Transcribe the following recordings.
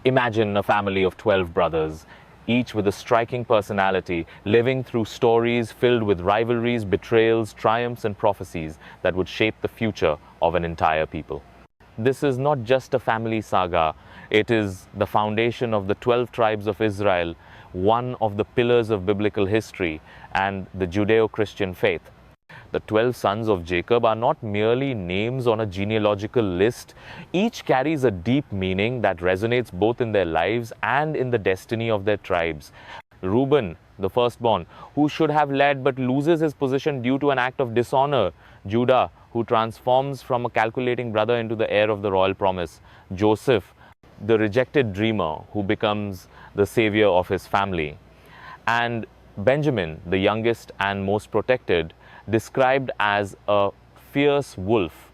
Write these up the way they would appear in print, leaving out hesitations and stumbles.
Imagine a family of 12 brothers, each with a striking personality, living through stories filled with rivalries, betrayals, triumphs, and prophecies that would shape the future of an entire people. This is not just a family saga, it is the foundation of the 12 tribes of Israel, one of the pillars of biblical history and the Judeo-Christian faith. The 12 sons of Jacob are not merely names on a genealogical list. Each carries a deep meaning that resonates both in their lives and in the destiny of their tribes. Reuben, the firstborn, who should have led but loses his position due to an act of dishonor. Judah, who transforms from a calculating brother into the heir of the royal promise. Joseph, the rejected dreamer who becomes the savior of his family. And Benjamin, the youngest and most protected, described as a fierce wolf.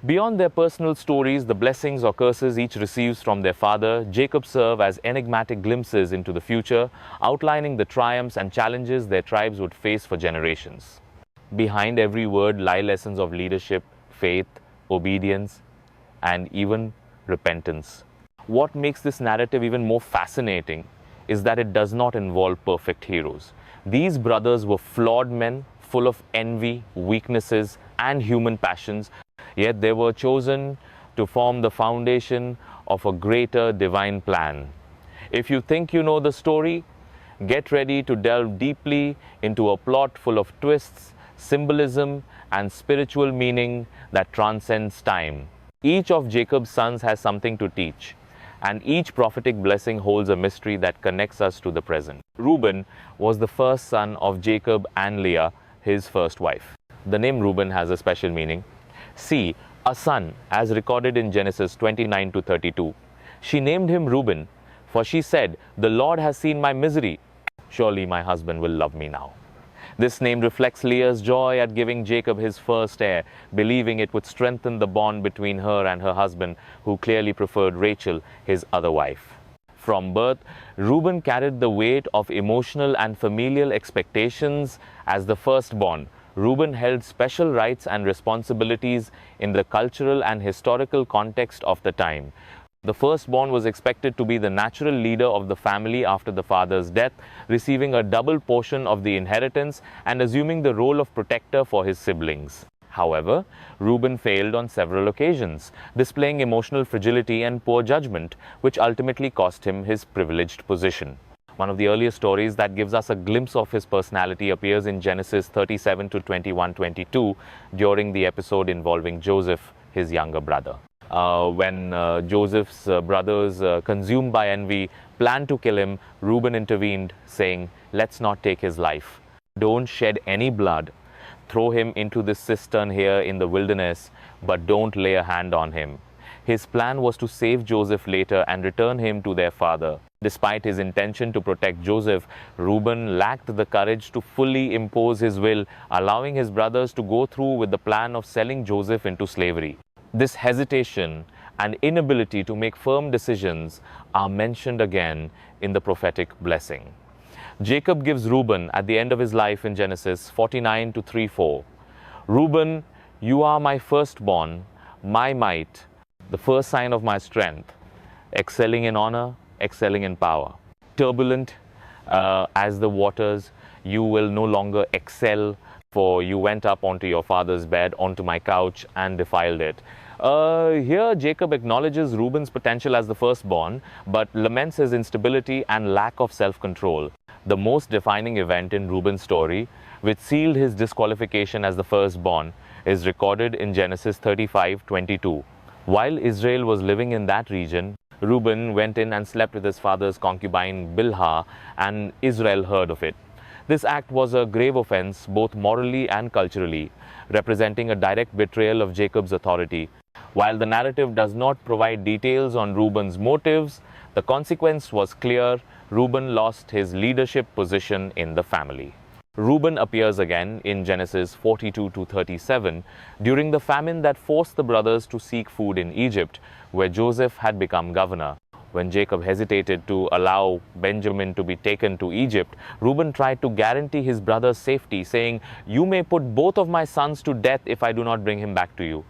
Beyond their personal stories, the blessings or curses each receives from their father, Jacob serve as enigmatic glimpses into the future, outlining the triumphs and challenges their tribes would face for generations. Behind every word lie lessons of leadership, faith, obedience, and even repentance. What makes this narrative even more fascinating is that it does not involve perfect heroes. These brothers were flawed men, full of envy, weaknesses, and human passions, yet they were chosen to form the foundation of a greater divine plan. If you think you know the story, get ready to delve deeply into a plot full of twists, symbolism, and spiritual meaning that transcends time. Each of Jacob's sons has something to teach, and each prophetic blessing holds a mystery that connects us to the present. Reuben was the first son of Jacob and Leah, his first wife. The name Reuben has a special meaning. See, a son, as recorded in Genesis 29 to 32. She named him Reuben, for she said, "The Lord has seen my misery. Surely my husband will love me now." This name reflects Leah's joy at giving Jacob his first heir, believing it would strengthen the bond between her and her husband, who clearly preferred Rachel, his other wife. From birth, Reuben carried the weight of emotional and familial expectations as the firstborn. Reuben held special rights and responsibilities in the cultural and historical context of the time. The firstborn was expected to be the natural leader of the family after the father's death, receiving a double portion of the inheritance and assuming the role of protector for his siblings. However, Reuben failed on several occasions, displaying emotional fragility and poor judgment, which ultimately cost him his privileged position. One of the earliest stories that gives us a glimpse of his personality appears in Genesis 37 to 21-22 during the episode involving Joseph, his younger brother. When Joseph's brothers, consumed by envy, planned to kill him, Reuben intervened, saying, "Let's not take his life. Don't shed any blood. Throw him into this cistern here in the wilderness, but don't lay a hand on him." His plan was to save Joseph later and return him to their father. Despite his intention to protect Joseph, Reuben lacked the courage to fully impose his will, allowing his brothers to go through with the plan of selling Joseph into slavery. This hesitation and inability to make firm decisions are mentioned again in the prophetic blessing. Jacob gives Reuben at the end of his life in Genesis 49 to 3-4. "Reuben, you are my firstborn, my might, the first sign of my strength, excelling in honor, excelling in power. Turbulent as the waters, you will no longer excel, for you went up onto your father's bed, onto my couch, and defiled it." Here, Jacob acknowledges Reuben's potential as the firstborn, but laments his instability and lack of self-control. The most defining event in Reuben's story, which sealed his disqualification as the firstborn, is recorded in Genesis 35:22. While Israel was living in that region, Reuben went in and slept with his father's concubine Bilhah, and Israel heard of it. This act was a grave offense, both morally and culturally, representing a direct betrayal of Jacob's authority. While the narrative does not provide details on Reuben's motives, the consequence was clear. Reuben lost his leadership position in the family. Reuben appears again in Genesis 42 to 37 during the famine that forced the brothers to seek food in Egypt, where Joseph had become governor. When Jacob hesitated to allow Benjamin to be taken to Egypt, Reuben tried to guarantee his brother's safety, saying, "You may put both of my sons to death if I do not bring him back to you.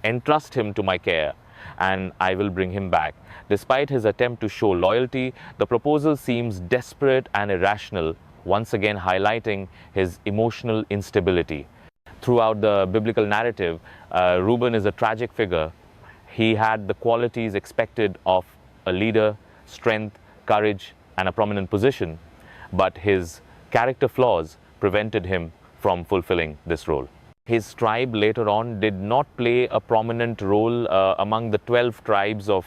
Entrust him to my care. and I will bring him back. Despite his attempt to show loyalty, the proposal seems desperate and irrational, once again highlighting his emotional instability. Throughout the biblical narrative, Reuben is a tragic figure. He had the qualities expected of a leader: strength, courage, and a prominent position. But his character flaws prevented him from fulfilling this role. His tribe later on did not play a prominent role among the 12 tribes of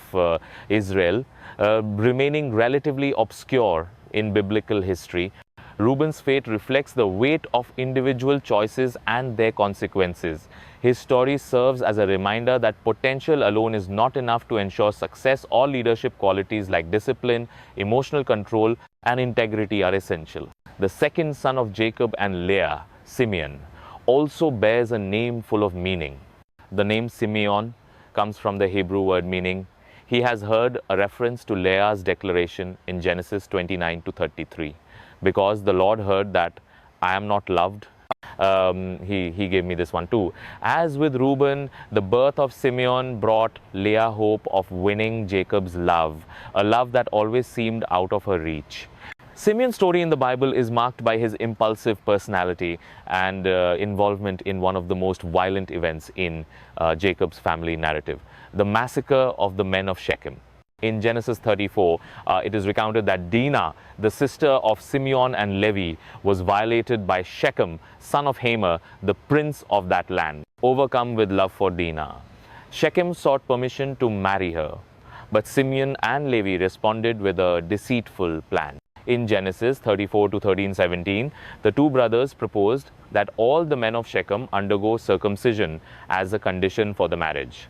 Israel, remaining relatively obscure in biblical history. Reuben's fate reflects the weight of individual choices and their consequences. His story serves as a reminder that potential alone is not enough to ensure success. All leadership qualities like discipline, emotional control, and integrity are essential. The second son of Jacob and Leah, Simeon, also bears a name full of meaning. The name Simeon comes from the Hebrew word meaning "he has heard," a reference to Leah's declaration in Genesis 29 to 33. Because the Lord heard that I am not loved, he gave me this one too. As with Reuben, the birth of Simeon brought Leah hope of winning Jacob's love, a love that always seemed out of her reach. Simeon's story in the Bible is marked by his impulsive personality and involvement in one of the most violent events in Jacob's family narrative, the massacre of the men of Shechem. In Genesis 34, it is recounted that Dinah, the sister of Simeon and Levi, was violated by Shechem, son of Hamor, the prince of that land. Overcome with love for Dinah, Shechem sought permission to marry her, but Simeon and Levi responded with a deceitful plan. In Genesis 34 to 13:17, the two brothers proposed that all the men of Shechem undergo circumcision as a condition for the marriage.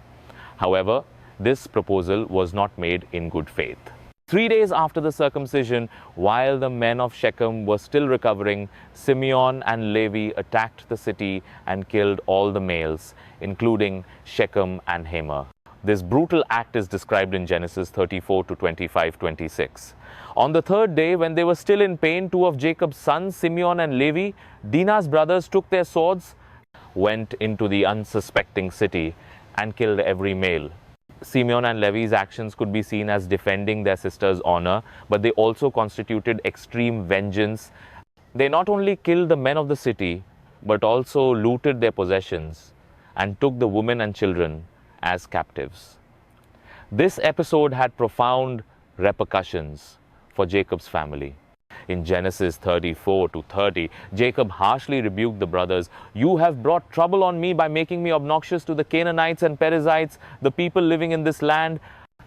However, this proposal was not made in good faith. 3 days after the circumcision, while the men of Shechem were still recovering, Simeon and Levi attacked the city and killed all the males, including Shechem and Hamor. This brutal act is described in Genesis 34 to 25-26. On the third day, when they were still in pain, two of Jacob's sons, Simeon and Levi, Dinah's brothers, took their swords, went into the unsuspecting city, and killed every male. Simeon and Levi's actions could be seen as defending their sister's honor, but they also constituted extreme vengeance. They not only killed the men of the city, but also looted their possessions and took the women and children as captives. This episode had profound repercussions for Jacob's family. In Genesis 34 to 30, Jacob harshly rebuked the brothers. "You have brought trouble on me by making me obnoxious to the Canaanites and Perizzites, the people living in this land."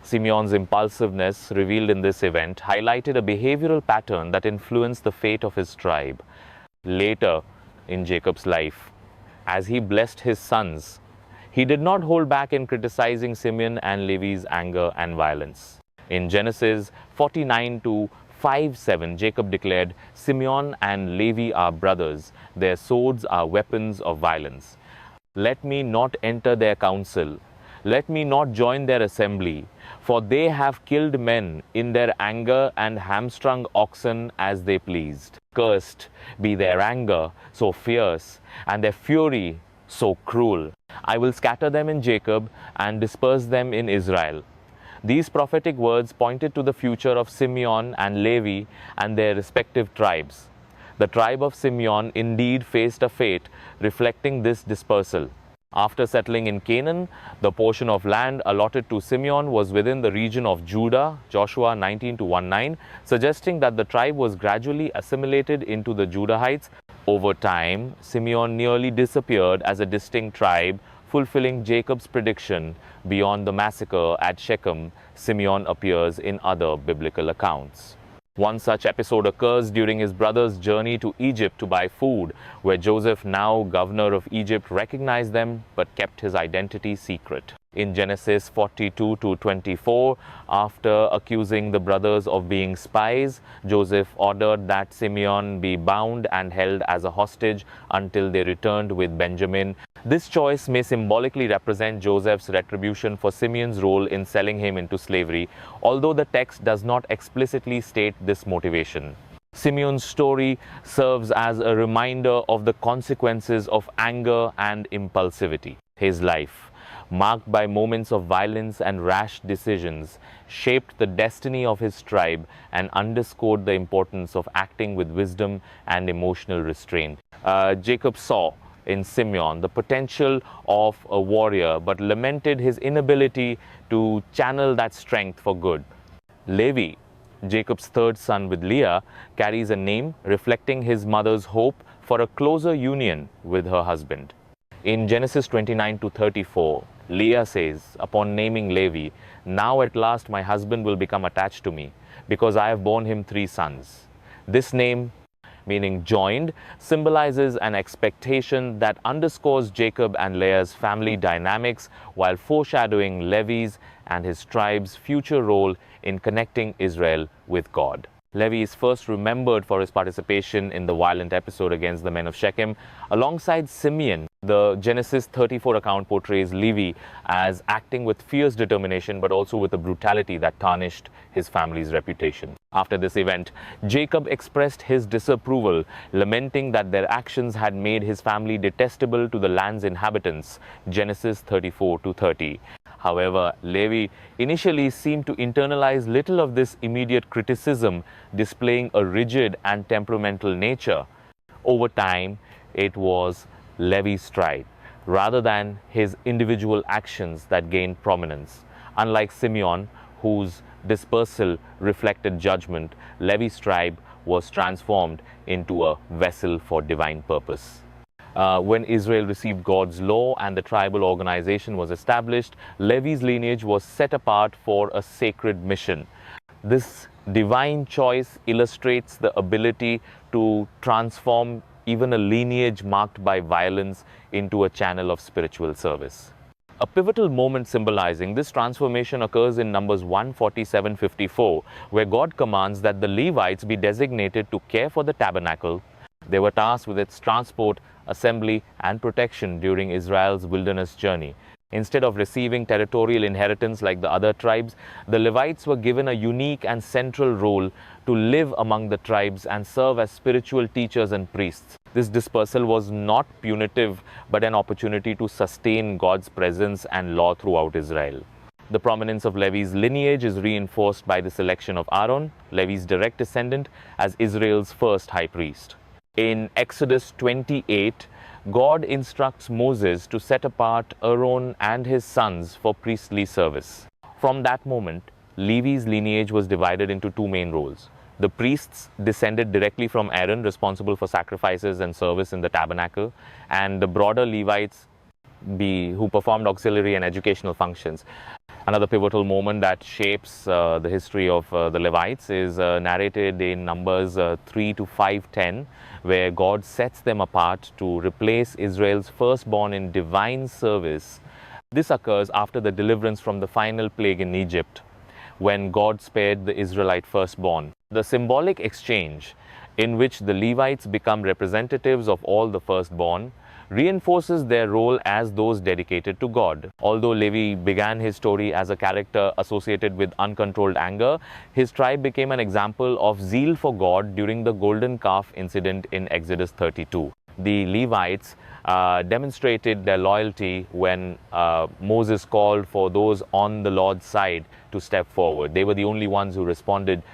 Simeon's impulsiveness, revealed in this event, highlighted a behavioral pattern that influenced the fate of his tribe. Later in Jacob's life, as he blessed his sons, he did not hold back in criticizing Simeon and Levi's anger and violence. In Genesis 49 to 5:7, Jacob declared, "Simeon and Levi are brothers. Their swords are weapons of violence. Let me not enter their council. Let me not join their assembly. For they have killed men in their anger and hamstrung oxen as they pleased. Cursed be their anger, so fierce, and their fury so cruel. I will scatter them in Jacob and disperse them in Israel." These prophetic words pointed to the future of Simeon and Levi and their respective tribes. The tribe of Simeon indeed faced a fate reflecting this dispersal. After settling in Canaan, the portion of land allotted to Simeon was within the region of Judah, Joshua 19 to 19, suggesting that the tribe was gradually assimilated into the Judahites. Over time, Simeon nearly disappeared as a distinct tribe, fulfilling Jacob's prediction. Beyond the massacre at Shechem, Simeon appears in other biblical accounts. One such episode occurs during his brother's journey to Egypt to buy food, where Joseph, now governor of Egypt, recognized them but kept his identity secret. In Genesis 42 to 24, after accusing the brothers of being spies, Joseph ordered that Simeon be bound and held as a hostage until they returned with Benjamin. This choice may symbolically represent Joseph's retribution for Simeon's role in selling him into slavery, although the text does not explicitly state this motivation. Simeon's story serves as a reminder of the consequences of anger and impulsivity. His life, marked by moments of violence and rash decisions, shaped the destiny of his tribe and underscored the importance of acting with wisdom and emotional restraint. Jacob saw in Simeon the potential of a warrior, but lamented his inability to channel that strength for good. Levi, Jacob's third son with Leah, carries a name reflecting his mother's hope for a closer union with her husband. In Genesis 29 to 34, Leah says, upon naming Levi, "Now at last my husband will become attached to me, because I have borne him 3 sons." This name, meaning joined, symbolizes an expectation that underscores Jacob and Leah's family dynamics while foreshadowing Levi's and his tribe's future role in connecting Israel with God. Levi is first remembered for his participation in the violent episode against the men of Shechem. Alongside Simeon, the Genesis 34 account portrays Levi as acting with fierce determination, but also with a brutality that tarnished his family's reputation. After this event, Jacob expressed his disapproval, lamenting that their actions had made his family detestable to the land's inhabitants. Genesis 34 to 30. However, Levi initially seemed to internalize little of this immediate criticism, displaying a rigid and temperamental nature. Over time, it was Levi's stride, rather than his individual actions, that gained prominence. Unlike Simeon, whose dispersal reflected judgment, Levi's tribe was transformed into a vessel for divine purpose. When Israel received God's law and the tribal organization was established, Levi's lineage was set apart for a sacred mission. This divine choice illustrates the ability to transform even a lineage marked by violence into a channel of spiritual service. A pivotal moment symbolizing this transformation occurs in Numbers 147:54, where God commands that the Levites be designated to care for the tabernacle. They were tasked with its transport, assembly, and protection during Israel's wilderness journey. Instead of receiving territorial inheritance like the other tribes, the Levites were given a unique and central role to live among the tribes and serve as spiritual teachers and priests. This dispersal was not punitive, but an opportunity to sustain God's presence and law throughout Israel. The prominence of Levi's lineage is reinforced by the selection of Aaron, Levi's direct descendant, as Israel's first high priest. In Exodus 28, God instructs Moses to set apart Aaron and his sons for priestly service. From that moment, Levi's lineage was divided into 2 main roles. The priests descended directly from Aaron, responsible for sacrifices and service in the tabernacle, and the broader Levites who performed auxiliary and educational functions. Another pivotal moment that shapes the history of the Levites is narrated in Numbers 3 to 5:10, where God sets them apart to replace Israel's firstborn in divine service. This occurs after the deliverance from the final plague in Egypt, when God spared the Israelite firstborn. The symbolic exchange, in which the Levites become representatives of all the firstborn, reinforces their role as those dedicated to God. Although Levi began his story as a character associated with uncontrolled anger, his tribe became an example of zeal for God during the golden calf incident in Exodus 32. The Levites demonstrated their loyalty when Moses called for those on the Lord's side to step forward. They were the only ones who responded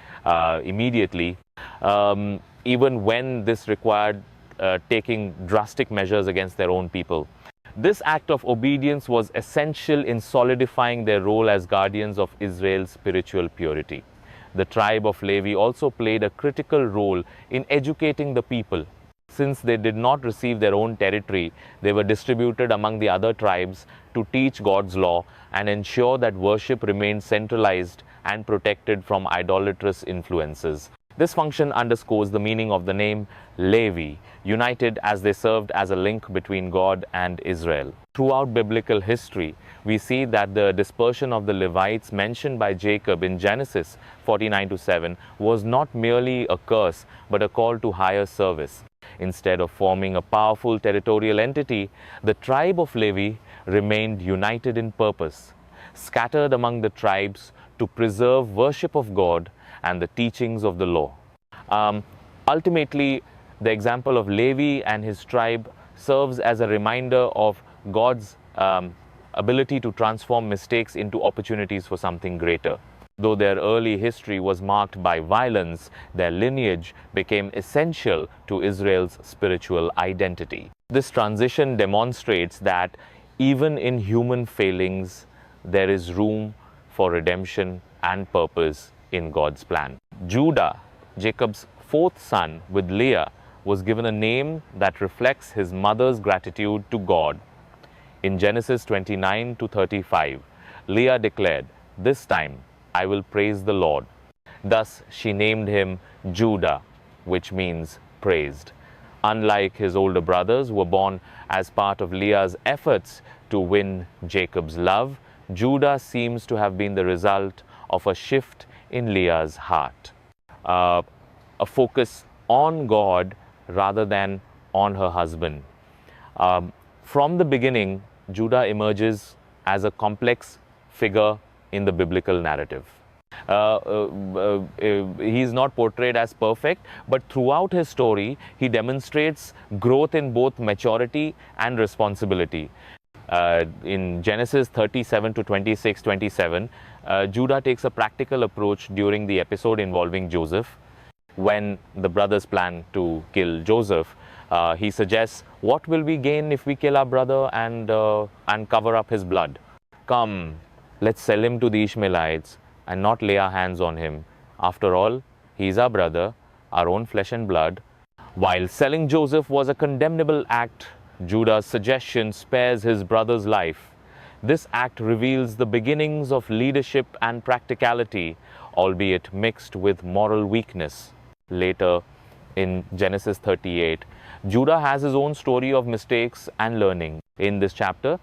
immediately, even when this required taking drastic measures against their own people. This act of obedience was essential in solidifying their role as guardians of Israel's spiritual purity. The tribe of Levi also played a critical role in educating the people. Since they did not receive their own territory, they were distributed among the other tribes to teach God's law and ensure that worship remained centralized and protected from idolatrous influences. This function underscores the meaning of the name Levi, united as they served as a link between God and Israel. Throughout biblical history, we see that the dispersion of the Levites mentioned by Jacob in Genesis 49-7 was not merely a curse, but a call to higher service. Instead of forming a powerful territorial entity, the tribe of Levi remained united in purpose, scattered among the tribes to preserve worship of God and the teachings of the law. Ultimately, the example of Levi and his tribe serves as a reminder of God's ability to transform mistakes into opportunities for something greater. Though their early history was marked by violence, their lineage became essential to Israel's spiritual identity. This transition demonstrates that even in human failings, there is room for redemption and purpose in God's plan. Judah, Jacob's fourth son with Leah, was given a name that reflects his mother's gratitude to God. In Genesis 29 to 35, Leah declared, "This time I will praise the Lord." Thus, she named him Judah, which means praised. Unlike his older brothers, who were born as part of Leah's efforts to win Jacob's love, Judah seems to have been the result of a shift in Leah's heart, a focus on God rather than on her husband. From the beginning, Judah emerges as a complex figure in the biblical narrative. He is not portrayed as perfect, but throughout his story, he demonstrates growth in both maturity and responsibility. In Genesis 37 to 26, 27, Judah takes a practical approach during the episode involving Joseph. When the brothers plan to kill Joseph, he suggests, "What will we gain if we kill our brother and cover up his blood? Come, let's sell him to the Ishmaelites and not lay our hands on him. After all, he's our brother, our own flesh and blood." While selling Joseph was a condemnable act, Judah's suggestion spares his brother's life. This act reveals the beginnings of leadership and practicality, albeit mixed with moral weakness. Later, in Genesis 38, Judah has his own story of mistakes and learning. In this chapter,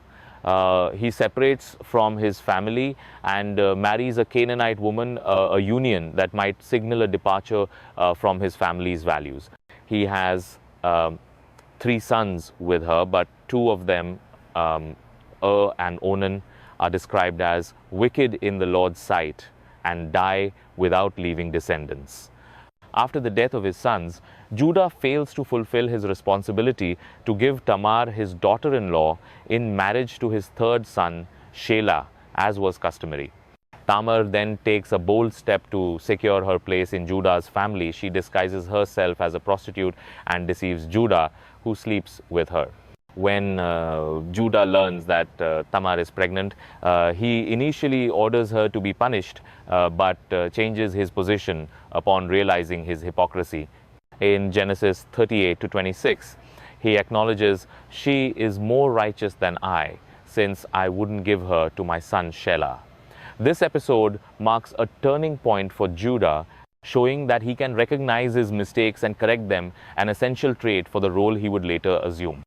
he separates from his family and marries a Canaanite woman, a union that might signal a departure from his family's values. He has 3 sons with her, but 2 of them, and Onan, are described as wicked in the Lord's sight and die without leaving descendants. After the death of his sons, Judah fails to fulfill his responsibility to give Tamar, his daughter-in-law, in marriage to his 3rd son, Shelah, as was customary. Tamar then takes a bold step to secure her place in Judah's family. She disguises herself as a prostitute and deceives Judah, who sleeps with her. When Judah learns that Tamar is pregnant, he initially orders her to be punished, but changes his position upon realizing his hypocrisy. In Genesis 38 to 26, he acknowledges, "She is more righteous than I, since I wouldn't give her to my son Shelah." This episode marks a turning point for Judah, showing that he can recognize his mistakes and correct them, an essential trait for the role he would later assume.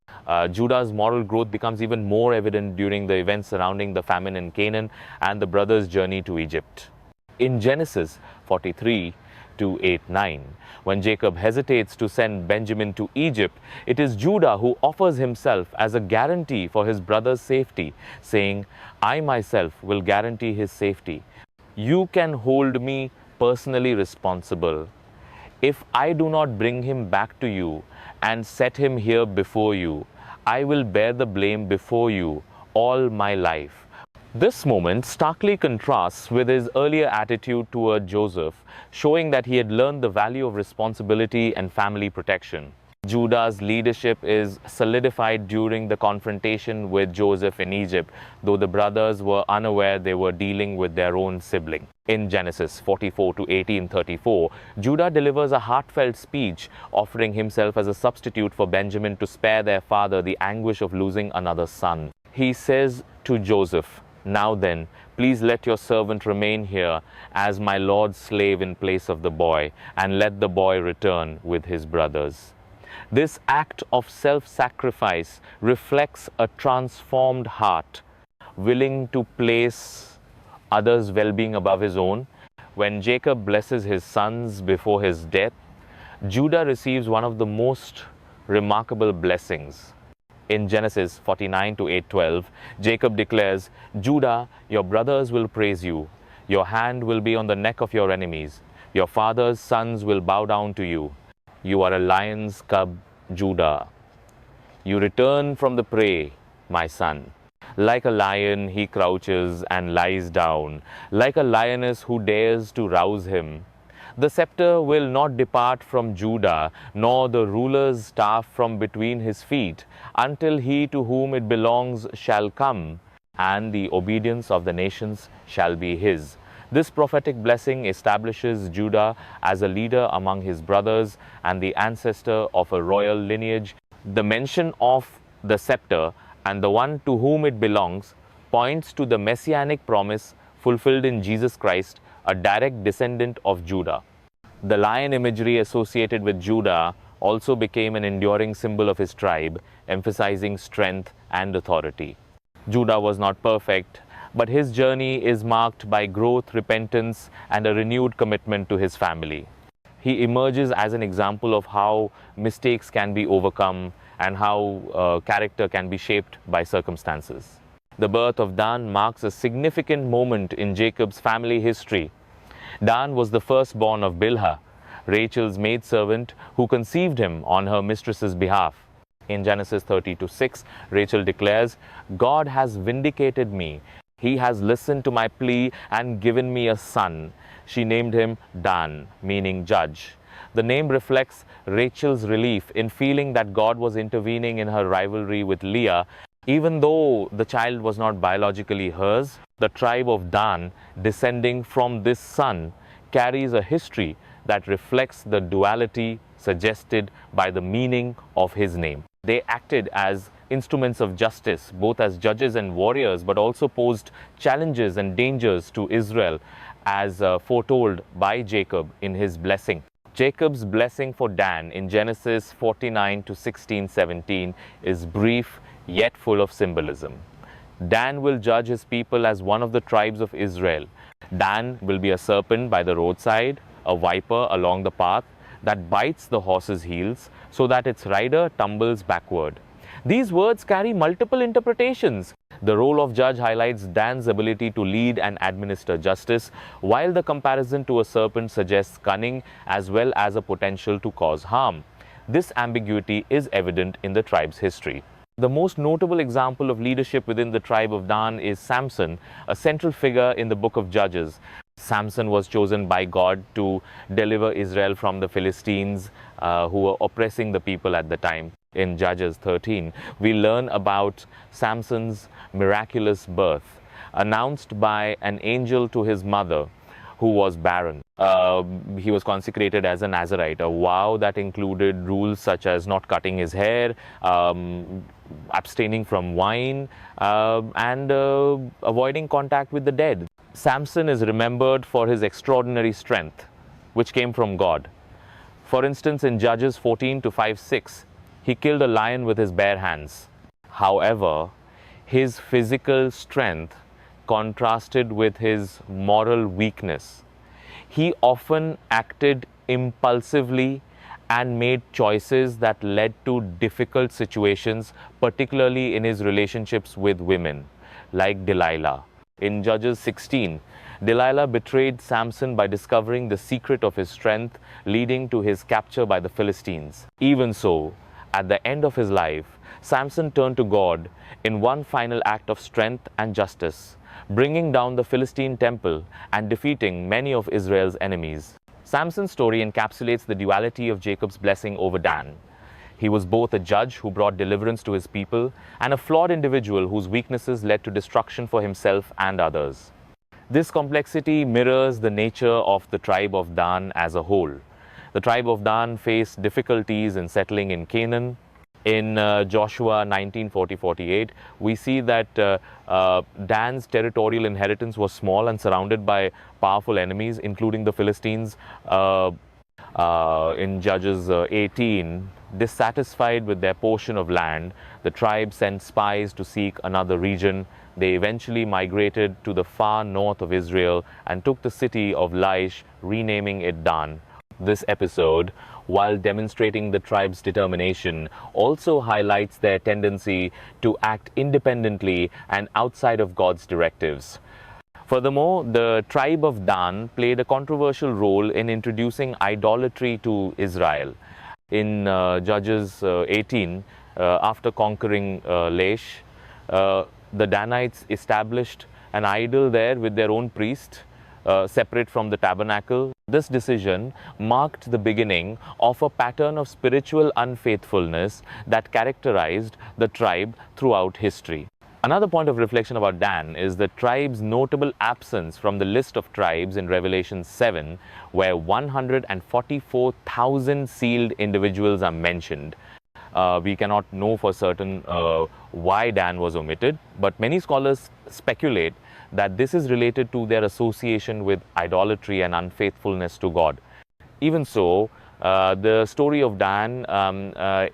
Judah's moral growth becomes even more evident during the events surrounding the famine in Canaan and the brothers' journey to Egypt. In Genesis 43 to 8-9, when Jacob hesitates to send Benjamin to Egypt, it is Judah who offers himself as a guarantee for his brother's safety, saying, "I myself will guarantee his safety. You can hold me personally responsible. If I do not bring him back to you and set him here before you, I will bear the blame before you all my life." This moment starkly contrasts with his earlier attitude toward Joseph, showing that he had learned the value of responsibility and family protection. Judah's leadership is solidified during the confrontation with Joseph in Egypt, though the brothers were unaware they were dealing with their own sibling. In Genesis 44 to 18:34, Judah delivers a heartfelt speech, offering himself as a substitute for Benjamin to spare their father the anguish of losing another son. He says to Joseph, "Now then, please let your servant remain here as my Lord's slave in place of the boy, and let the boy return with his brothers." This act of self-sacrifice reflects a transformed heart, willing to place others' well-being above his own. When Jacob blesses his sons before his death, Judah receives one of the most remarkable blessings. In Genesis 49 to 8:12, Jacob declares, "Judah, your brothers will praise you. Your hand will be on the neck of your enemies. Your father's sons will bow down to you. You are a lion's cub, Judah. You return from the prey, my son." Like a lion, he crouches and lies down, like a lioness who dares to rouse him. The scepter will not depart from Judah, nor the ruler's staff from between his feet, until he to whom it belongs shall come, and the obedience of the nations shall be his. This prophetic blessing establishes Judah as a leader among his brothers and the ancestor of a royal lineage. The mention of the scepter and the one to whom it belongs points to the messianic promise fulfilled in Jesus Christ, a direct descendant of Judah. The lion imagery associated with Judah also became an enduring symbol of his tribe, emphasizing strength and authority. Judah was not perfect, but his journey is marked by growth, repentance, and a renewed commitment to his family. He emerges as an example of how mistakes can be overcome and how character can be shaped by circumstances. The birth of Dan marks a significant moment in Jacob's family history. Dan was the firstborn of Bilhah, Rachel's maidservant, who conceived him on her mistress's behalf. In Genesis 30:6, Rachel declares, "God has vindicated me. He has listened to my plea and given me a son." She named him Dan, meaning judge. The name reflects Rachel's relief in feeling that God was intervening in her rivalry with Leah. Even though the child was not biologically hers, the tribe of Dan, descending from this son, carries a history that reflects the duality suggested by the meaning of his name. They acted as instruments of justice, both as judges and warriors, but also posed challenges and dangers to Israel, as foretold by Jacob in his blessing. Jacob's blessing for Dan in Genesis 49:16-17 is brief yet full of symbolism. Dan will judge his people as one of the tribes of Israel. Dan will be a serpent by the roadside, a viper along the path that bites the horse's heels so that its rider tumbles backward. These words carry multiple interpretations. The role of judge highlights Dan's ability to lead and administer justice, while the comparison to a serpent suggests cunning as well as a potential to cause harm. This ambiguity is evident in the tribe's history. The most notable example of leadership within the tribe of Dan is Samson, a central figure in the book of Judges. Samson was chosen by God to deliver Israel from the Philistines who were oppressing the people at the time. In Judges 13, we learn about Samson's miraculous birth, announced by an angel to his mother, who was barren. He was consecrated as a Nazirite, a vow that included rules such as not cutting his hair, abstaining from wine, and avoiding contact with the dead. Samson is remembered for his extraordinary strength, which came from God. For instance, in Judges 14:5-6, he killed a lion with his bare hands. However, his physical strength contrasted with his moral weakness. He often acted impulsively and made choices that led to difficult situations, particularly in his relationships with women, like Delilah. In Judges 16, Delilah betrayed Samson by discovering the secret of his strength, leading to his capture by the Philistines. Even so, at the end of his life, Samson turned to God in one final act of strength and justice, bringing down the Philistine temple and defeating many of Israel's enemies. Samson's story encapsulates the duality of Jacob's blessing over Dan. He was both a judge who brought deliverance to his people and a flawed individual whose weaknesses led to destruction for himself and others. This complexity mirrors the nature of the tribe of Dan as a whole. The tribe of Dan faced difficulties in settling in Canaan. In Joshua 19:40-48, we see that Dan's territorial inheritance was small and surrounded by powerful enemies, including the Philistines. In Judges 18, dissatisfied with their portion of land, the tribe sent spies to seek another region. They eventually migrated to the far north of Israel and took the city of Laish, renaming it Dan. This episode, while demonstrating the tribe's determination, also highlights their tendency to act independently and outside of God's directives. Furthermore, the tribe of Dan played a controversial role in introducing idolatry to Israel. In Judges 18, after conquering Laish, the Danites established an idol there with their own priest, separate from the tabernacle. This decision marked the beginning of a pattern of spiritual unfaithfulness that characterized the tribe throughout history. Another point of reflection about Dan is the tribe's notable absence from the list of tribes in Revelation 7, where 144,000 sealed individuals are mentioned. We cannot know for certain why Dan was omitted, but many scholars speculate that this is related to their association with idolatry and unfaithfulness to God. Even so, the story of Dan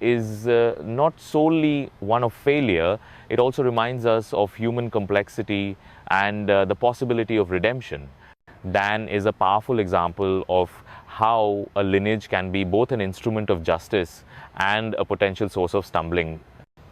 is not solely one of failure. It also reminds us of human complexity and the possibility of redemption. Dan is a powerful example of how a lineage can be both an instrument of justice and a potential source of stumbling.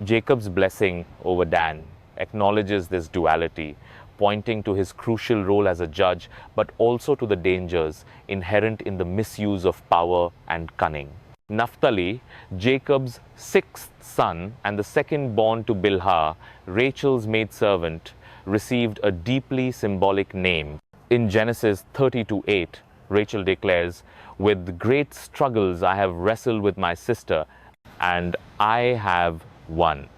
Jacob's blessing over Dan acknowledges this duality, pointing to his crucial role as a judge, but also to the dangers inherent in the misuse of power and cunning. Naphtali, Jacob's sixth son and the second born to Bilhah, Rachel's maidservant, received a deeply symbolic name. In Genesis 32:8, Rachel declares, "With great struggles I have wrestled with my sister, and I have won."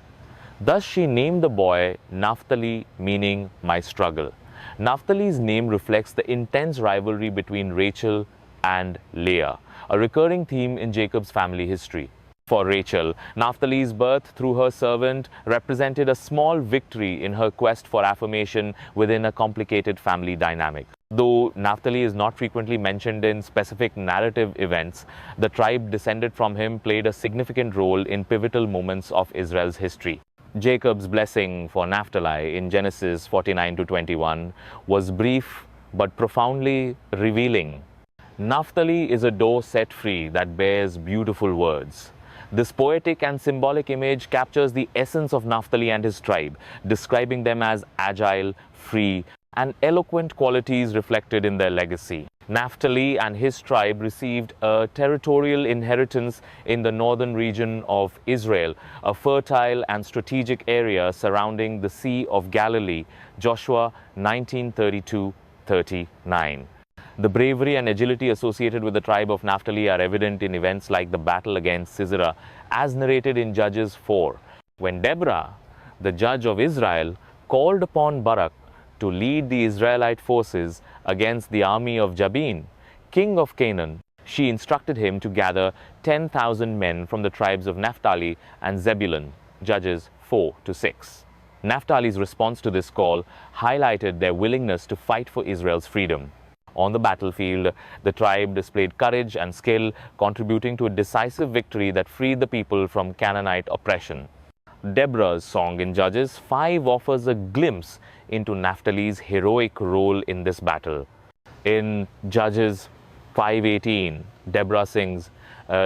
Thus she named the boy Naphtali, meaning my struggle. Naphtali's name reflects the intense rivalry between Rachel and Leah, a recurring theme in Jacob's family history. For Rachel, Naphtali's birth through her servant represented a small victory in her quest for affirmation within a complicated family dynamic. Though Naphtali is not frequently mentioned in specific narrative events, the tribe descended from him played a significant role in pivotal moments of Israel's history. Jacob's blessing for Naphtali in Genesis 49-21 was brief but profoundly revealing. Naphtali is a door set free that bears beautiful words. This poetic and symbolic image captures the essence of Naphtali and his tribe, describing them as agile, free, and eloquent qualities reflected in their legacy. Naphtali and his tribe received a territorial inheritance in the northern region of Israel, a fertile and strategic area surrounding the Sea of Galilee, Joshua 19:32-39. The bravery and agility associated with the tribe of Naphtali are evident in events like the battle against Sisera, as narrated in Judges 4, when Deborah, the judge of Israel, called upon Barak to lead the Israelite forces against the army of Jabin, king of Canaan. She instructed him to gather 10,000 men from the tribes of Naphtali and Zebulun, Judges 4-6. Naphtali's response to this call highlighted their willingness to fight for Israel's freedom. On the battlefield, the tribe displayed courage and skill, contributing to a decisive victory that freed the people from Canaanite oppression. Deborah's song in Judges 5 offers a glimpse into Naphtali's heroic role in this battle. In Judges 5:18, Deborah sings,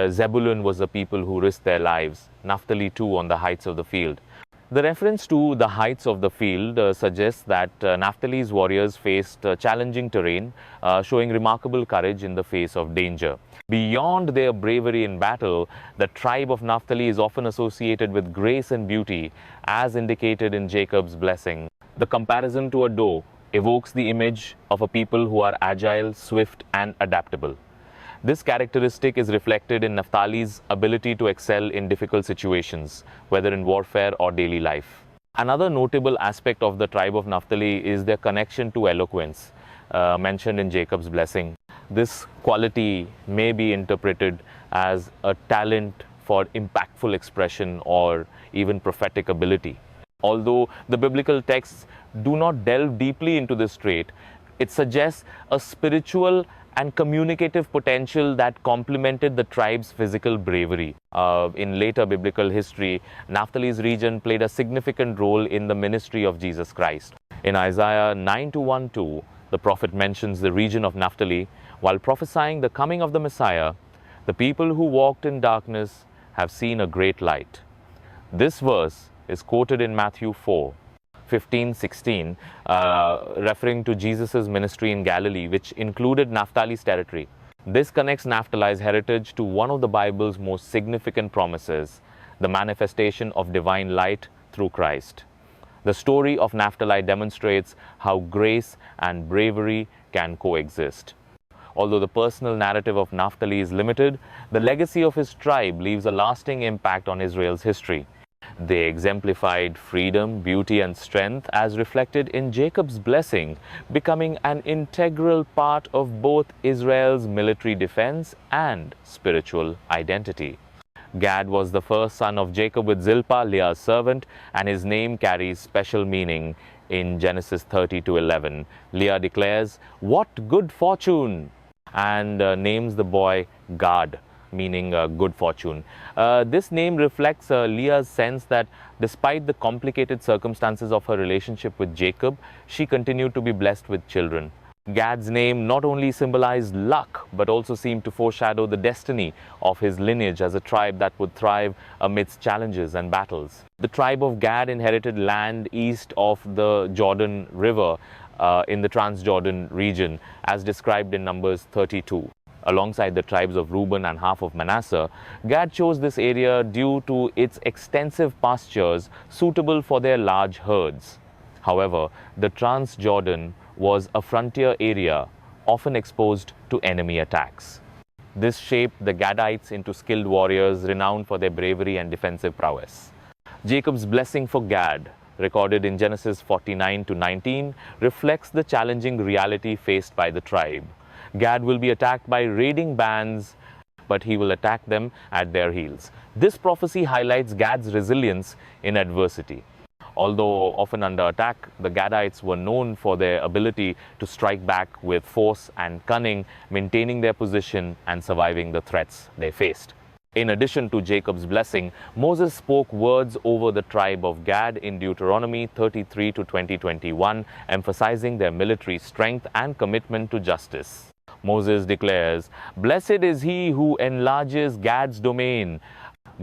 "Zebulun was the people who risked their lives, Naphtali too on the heights of the field." The reference to the heights of the field suggests that Naphtali's warriors faced challenging terrain, showing remarkable courage in the face of danger. Beyond their bravery in battle, the tribe of Naphtali is often associated with grace and beauty, as indicated in Jacob's blessing. The comparison to a doe evokes the image of a people who are agile, swift, and adaptable. This characteristic is reflected in Naphtali's ability to excel in difficult situations, whether in warfare or daily life. Another notable aspect of the tribe of Naphtali is their connection to eloquence, mentioned in Jacob's blessing. This quality may be interpreted as a talent for impactful expression or even prophetic ability. Although the biblical texts do not delve deeply into this trait, it suggests a spiritual and communicative potential that complemented the tribe's physical bravery. In later biblical history, Naphtali's region played a significant role in the ministry of Jesus Christ. In Isaiah 9:1-2, the prophet mentions the region of Naphtali while prophesying the coming of the Messiah. The people who walked in darkness have seen a great light. This verse is quoted in Matthew 4:15-16, referring to Jesus' ministry in Galilee, which included Naphtali's territory. This connects Naphtali's heritage to one of the Bible's most significant promises, the manifestation of divine light through Christ. The story of Naphtali demonstrates how grace and bravery can coexist. Although the personal narrative of Naphtali is limited, the legacy of his tribe leaves a lasting impact on Israel's history. They exemplified freedom, beauty, and strength as reflected in Jacob's blessing, becoming an integral part of both Israel's military defense and spiritual identity. Gad was the first son of Jacob with Zilpah, Leah's servant, and his name carries special meaning in Genesis 30-11. Leah declares, "What good fortune!" and names the boy Gad, meaning good fortune. This name reflects Leah's sense that despite the complicated circumstances of her relationship with Jacob, she continued to be blessed with children. Gad's name not only symbolized luck, but also seemed to foreshadow the destiny of his lineage as a tribe that would thrive amidst challenges and battles. The tribe of Gad inherited land east of the Jordan River in the Transjordan region, as described in Numbers 32. Alongside the tribes of Reuben and half of Manasseh, Gad chose this area due to its extensive pastures suitable for their large herds. However, the Transjordan was a frontier area often exposed to enemy attacks. This shaped the Gadites into skilled warriors renowned for their bravery and defensive prowess. Jacob's blessing for Gad, recorded in Genesis 49-19, reflects the challenging reality faced by the tribe. Gad will be attacked by raiding bands, but he will attack them at their heels. This prophecy highlights Gad's resilience in adversity. Although often under attack, the Gadites were known for their ability to strike back with force and cunning, maintaining their position and surviving the threats they faced. In addition to Jacob's blessing, Moses spoke words over the tribe of Gad in Deuteronomy 33-21, emphasizing their military strength and commitment to justice. Moses declares, "Blessed is he who enlarges Gad's domain."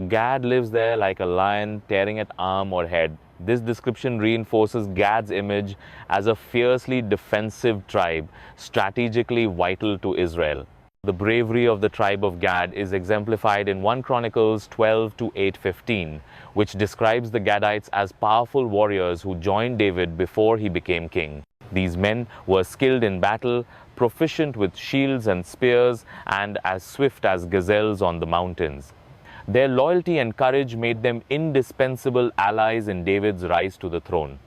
Gad lives there like a lion tearing at arm or head. This description reinforces Gad's image as a fiercely defensive tribe, strategically vital to Israel. The bravery of the tribe of Gad is exemplified in 1 Chronicles 12-8-15, which describes the Gadites as powerful warriors who joined David before he became king. These men were skilled in battle, proficient with shields and spears, and as swift as gazelles on the mountains. Their loyalty and courage made them indispensable allies in David's rise to the throne.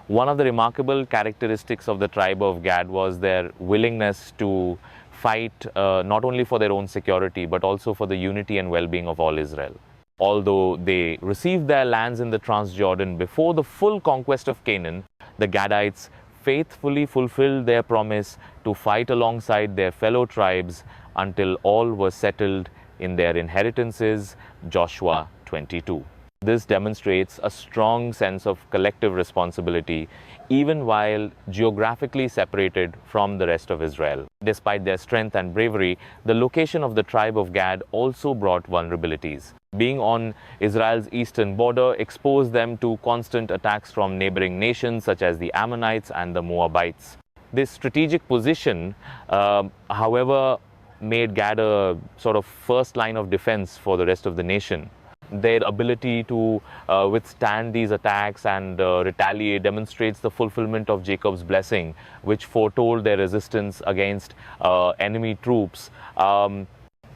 One of the remarkable characteristics of the tribe of Gad was their willingness to fight not only for their own security, but also for the unity and well-being of all Israel. Although they received their lands in the Transjordan before the full conquest of Canaan, the Gadites faithfully fulfilled their promise to fight alongside their fellow tribes until all were settled in their inheritances, Joshua 22. This demonstrates a strong sense of collective responsibility, even while geographically separated from the rest of Israel. Despite their strength and bravery, the location of the tribe of Gad also brought vulnerabilities. Being on Israel's eastern border exposed them to constant attacks from neighboring nations such as the Ammonites and the Moabites. This strategic position, however, made Gad a sort of first line of defense for the rest of the nation. Their ability to withstand these attacks and retaliate demonstrates the fulfillment of Jacob's blessing, which foretold their resistance against enemy troops.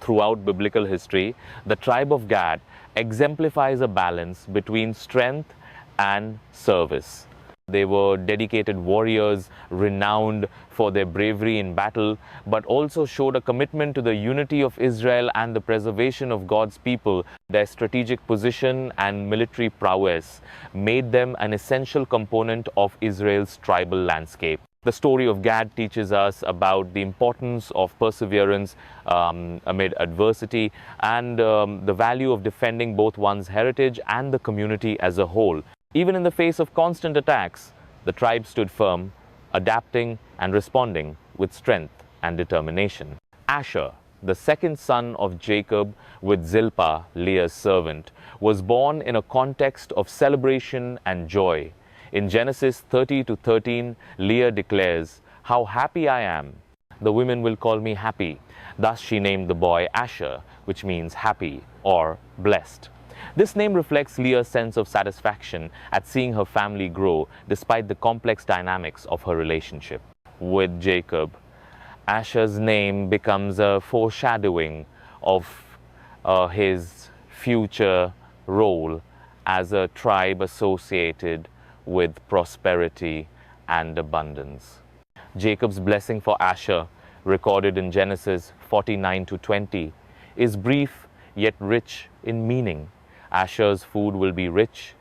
Throughout biblical history, the tribe of Gad exemplifies a balance between strength and service. They were dedicated warriors, renowned for their bravery in battle, but also showed a commitment to the unity of Israel and the preservation of God's people. Their strategic position and military prowess made them an essential component of Israel's tribal landscape. The story of Gad teaches us about the importance of perseverance amid adversity and the value of defending both one's heritage and the community as a whole. Even in the face of constant attacks, the tribe stood firm, adapting and responding with strength and determination. Asher, the second son of Jacob with Zilpah, Leah's servant, was born in a context of celebration and joy. In Genesis 30-13, Leah declares, "How happy I am! The women will call me happy." Thus she named the boy Asher, which means happy or blessed. This name reflects Leah's sense of satisfaction at seeing her family grow despite the complex dynamics of her relationship with Jacob. Asher's name becomes a foreshadowing of his future role as a tribe associated with prosperity and abundance. Jacob's blessing for Asher, recorded in Genesis 49 to 20, is brief yet rich in meaning. Asher's food will be rich.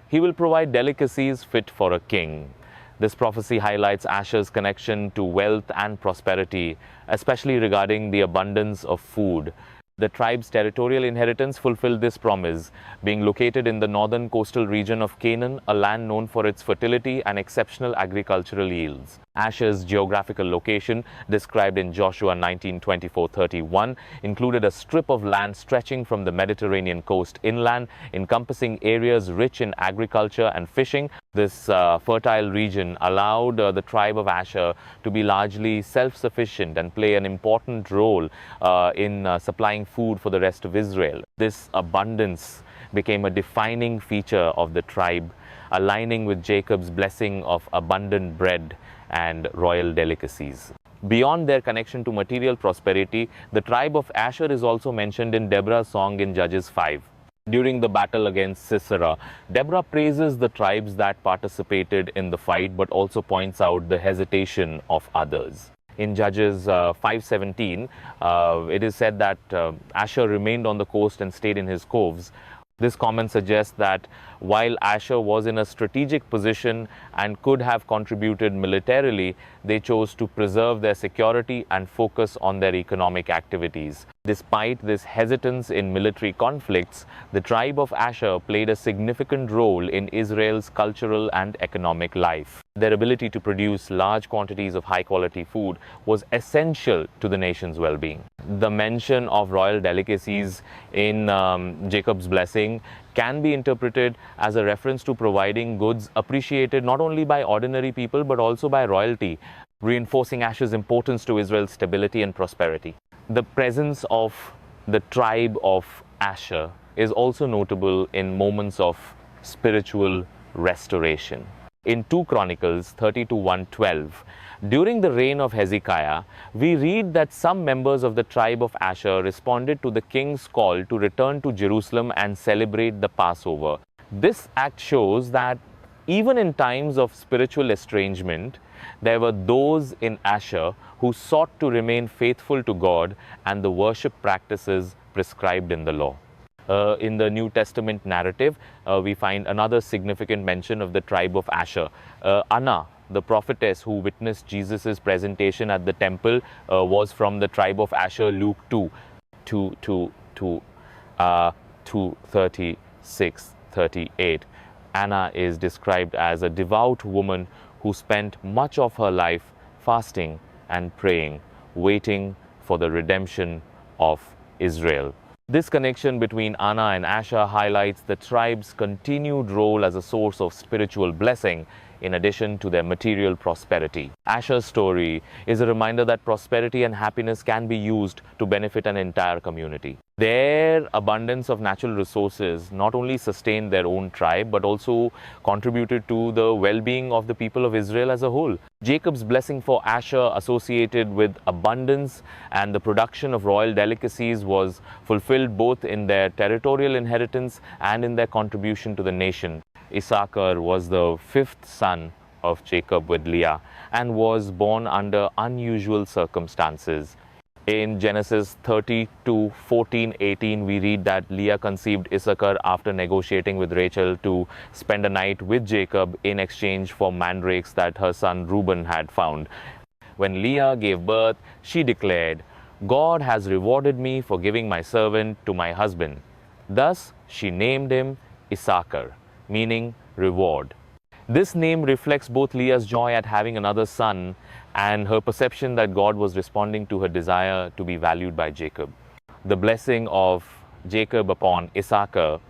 He will provide delicacies fit for a king. This prophecy highlights Asher's connection to wealth and prosperity, especially regarding the abundance of food. The tribe's territorial inheritance fulfilled this promise, being located in the northern coastal region of Canaan, a land known for its fertility and exceptional agricultural yields. Asher's geographical location, described in Joshua 19:24-31, included a strip of land stretching from the Mediterranean coast inland, encompassing areas rich in agriculture and fishing. This fertile region allowed the tribe of Asher to be largely self-sufficient and play an important role in supplying food for the rest of Israel. This abundance became a defining feature of the tribe, aligning with Jacob's blessing of abundant bread and royal delicacies. Beyond their connection to material prosperity, the tribe of Asher is also mentioned in Deborah's song in Judges 5. During the battle against Sisera, Deborah praises the tribes that participated in the fight, but also points out the hesitation of others. In Judges 5:17, it is said that Asher remained on the coast and stayed in his coves. This comment suggests that while Asher was in a strategic position and could have contributed militarily, they chose to preserve their security and focus on their economic activities. Despite this hesitance in military conflicts, the tribe of Asher played a significant role in Israel's cultural and economic life. Their ability to produce large quantities of high-quality food was essential to the nation's well-being. The mention of royal delicacies in Jacob's blessing can be interpreted as a reference to providing goods appreciated not only by ordinary people but also by royalty, reinforcing Asher's importance to Israel's stability and prosperity. The presence of the tribe of Asher is also notable in moments of spiritual restoration. In 2 Chronicles 30-112, during the reign of Hezekiah, we read that some members of the tribe of Asher responded to the king's call to return to Jerusalem and celebrate the Passover. This act shows that even in times of spiritual estrangement, there were those in Asher who sought to remain faithful to God and the worship practices prescribed in the law. In the New Testament narrative, we find another significant mention of the tribe of Asher. Anna, the prophetess who witnessed Jesus' presentation at the temple, was from the tribe of Asher. Luke 2:36-38. Anna is described as a devout woman who spent much of her life fasting and praying, waiting for the redemption of Israel. This connection between Anna and Asher highlights the tribe's continued role as a source of spiritual blessing in addition to their material prosperity. Asher's story is a reminder that prosperity and happiness can be used to benefit an entire community. Their abundance of natural resources not only sustained their own tribe but also contributed to the well-being of the people of Israel as a whole. Jacob's blessing for Asher, associated with abundance and the production of royal delicacies, was fulfilled both in their territorial inheritance and in their contribution to the nation. Issachar was the 5th son of Jacob with Leah and was born under unusual circumstances. In Genesis 30-14-18, we read that Leah conceived Issachar after negotiating with Rachel to spend a night with Jacob in exchange for mandrakes that her son Reuben had found. When Leah gave birth, she declared, "God has rewarded me for giving my servant to my husband." Thus, she named him Issachar, meaning reward. This name reflects both Leah's joy at having another son and her perception that God was responding to her desire to be valued by Jacob. The blessing of Jacob upon Issachar,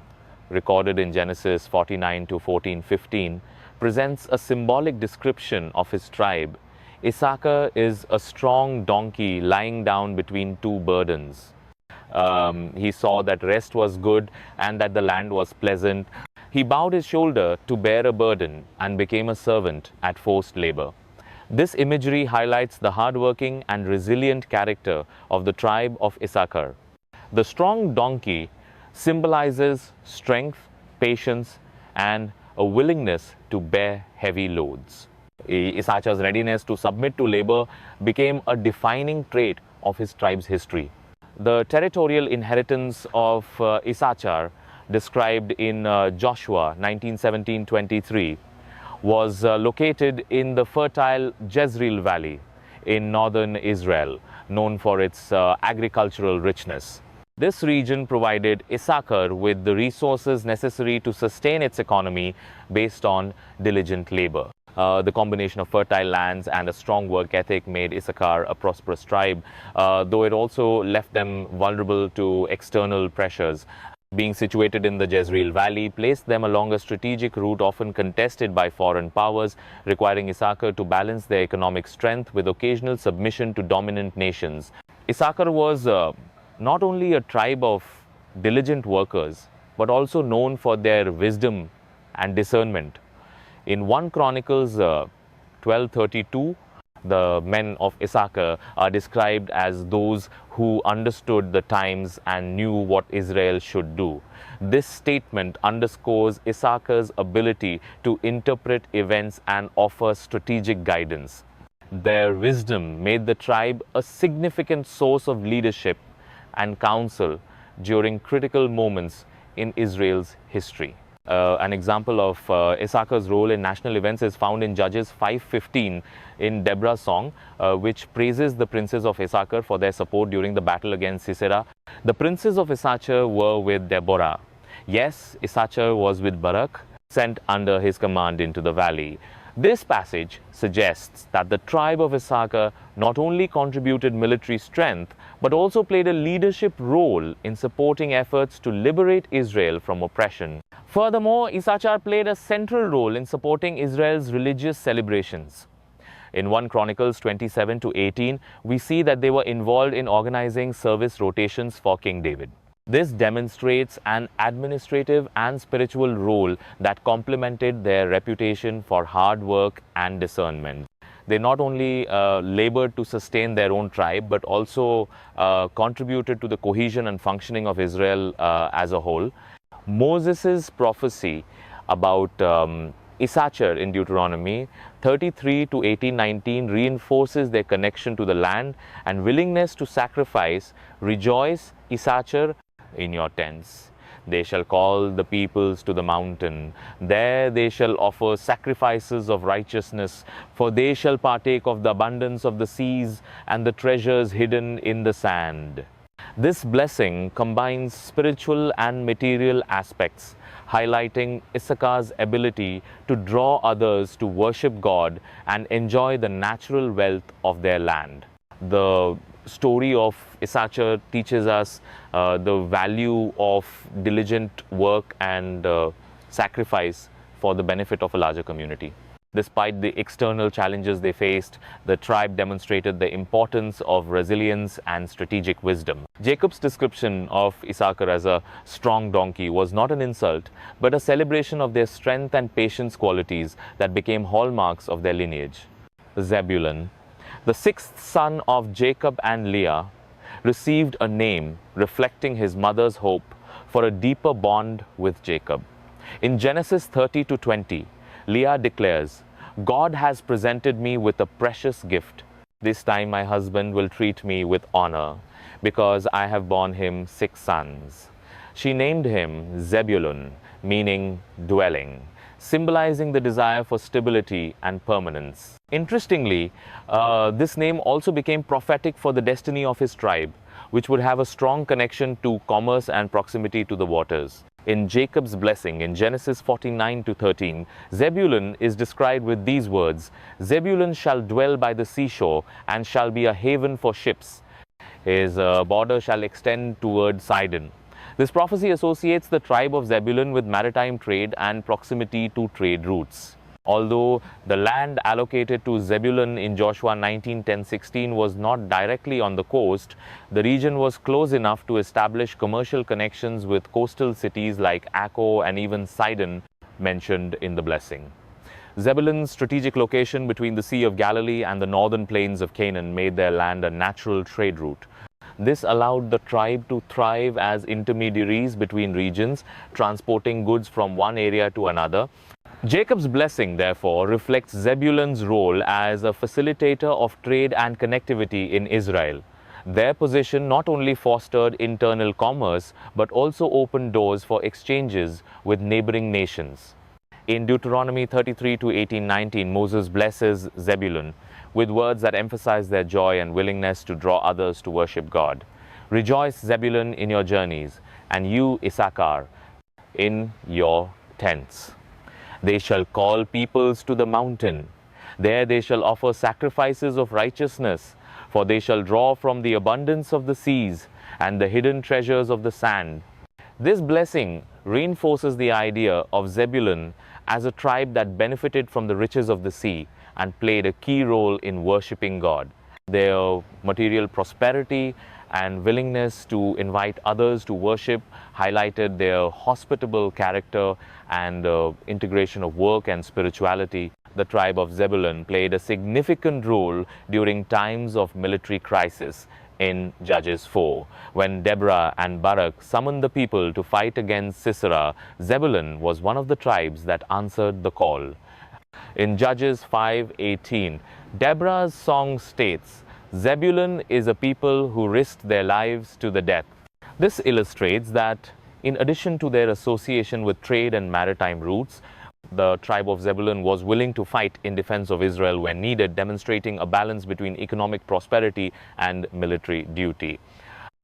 recorded in Genesis 49-14-15, presents a symbolic description of his tribe. Issachar is a strong donkey lying down between two burdens. He saw that rest was good and that the land was pleasant. He bowed his shoulder to bear a burden and became a servant at forced labor. This imagery highlights the hardworking and resilient character of the tribe of Issachar. The strong donkey symbolizes strength, patience, and a willingness to bear heavy loads. Issachar's readiness to submit to labor became a defining trait of his tribe's history. The territorial inheritance of Issachar, described in Joshua 19:17-23, was located in the fertile Jezreel Valley in northern Israel, known for its agricultural richness. This region provided Issachar with the resources necessary to sustain its economy based on diligent labor. The combination of fertile lands and a strong work ethic made Issachar a prosperous tribe, though it also left them vulnerable to external pressures. Being situated in the Jezreel Valley placed them along a strategic route often contested by foreign powers, requiring Issachar to balance their economic strength with occasional submission to dominant nations. Issachar was not only a tribe of diligent workers, but also known for their wisdom and discernment. In 1 Chronicles 12:32, the men of Issachar are described as those who understood the times and knew what Israel should do. This statement underscores Issachar's ability to interpret events and offer strategic guidance. Their wisdom made the tribe a significant source of leadership and counsel during critical moments in Israel's history. An example of Issachar's role in national events is found in Judges 5:15 in Deborah's song, which praises the princes of Issachar for their support during the battle against Sisera. The princes of Issachar were with Deborah. Yes, Issachar was with Barak, sent under his command into the valley. This passage suggests that the tribe of Issachar not only contributed military strength, but also played a leadership role in supporting efforts to liberate Israel from oppression. Furthermore, Issachar played a central role in supporting Israel's religious celebrations. In 1 Chronicles 27-18, we see that they were involved in organizing service rotations for King David. This demonstrates an administrative and spiritual role that complemented their reputation for hard work and discernment. They not only labored to sustain their own tribe, but also contributed to the cohesion and functioning of Israel as a whole. Moses' prophecy about Issachar in Deuteronomy 33-18-19 reinforces their connection to the land and willingness to sacrifice. Rejoice, Issachar, in your tents. They shall call the peoples to the mountain. There they shall offer sacrifices of righteousness, for they shall partake of the abundance of the seas and the treasures hidden in the sand. This blessing combines spiritual and material aspects, highlighting Issachar's ability to draw others to worship God and enjoy the natural wealth of their land. The story of Issachar teaches us the value of diligent work and sacrifice for the benefit of a larger community. Despite the external challenges they faced, the tribe demonstrated the importance of resilience and strategic wisdom. Jacob's description of Issachar as a strong donkey was not an insult, but a celebration of their strength and patience qualities that became hallmarks of their lineage. Zebulun, the sixth son of Jacob and Leah, received a name reflecting his mother's hope for a deeper bond with Jacob. In Genesis 30-20, Leah declares, God has presented me with a precious gift. This time my husband will treat me with honor, because I have borne him 6 sons. She named him Zebulun, meaning dwelling, symbolizing the desire for stability and permanence. Interestingly, this name also became prophetic for the destiny of his tribe, which would have a strong connection to commerce and proximity to the waters. In Jacob's blessing in Genesis 49-13, Zebulun is described with these words, Zebulun shall dwell by the seashore and shall be a haven for ships. His border shall extend toward Sidon. This prophecy associates the tribe of Zebulun with maritime trade and proximity to trade routes. Although the land allocated to Zebulun in Joshua 19:10-16 was not directly on the coast, the region was close enough to establish commercial connections with coastal cities like Akko and even Sidon mentioned in the blessing. Zebulun's strategic location between the Sea of Galilee and the northern plains of Canaan made their land a natural trade route. This allowed the tribe to thrive as intermediaries between regions, transporting goods from one area to another. Jacob's blessing, therefore, reflects Zebulun's role as a facilitator of trade and connectivity in Israel. Their position not only fostered internal commerce, but also opened doors for exchanges with neighboring nations. In Deuteronomy 33 to 18:19, Moses blesses Zebulun with words that emphasize their joy and willingness to draw others to worship God. Rejoice, Zebulun, in your journeys, and you, Issachar, in your tents. They shall call peoples to the mountain. There they shall offer sacrifices of righteousness, for they shall draw from the abundance of the seas and the hidden treasures of the sand. This blessing reinforces the idea of Zebulun as a tribe that benefited from the riches of the sea and played a key role in worshipping God. Their material prosperity and willingness to invite others to worship highlighted their hospitable character and integration of work and spirituality. The tribe of Zebulun played a significant role during times of military crisis in Judges 4. When Deborah and Barak summoned the people to fight against Sisera, Zebulun was one of the tribes that answered the call. In Judges 5:18, Deborah's song states, "Zebulun is a people who risked their lives to the death." This illustrates that, in addition to their association with trade and maritime routes, the tribe of Zebulun was willing to fight in defense of Israel when needed, demonstrating a balance between economic prosperity and military duty.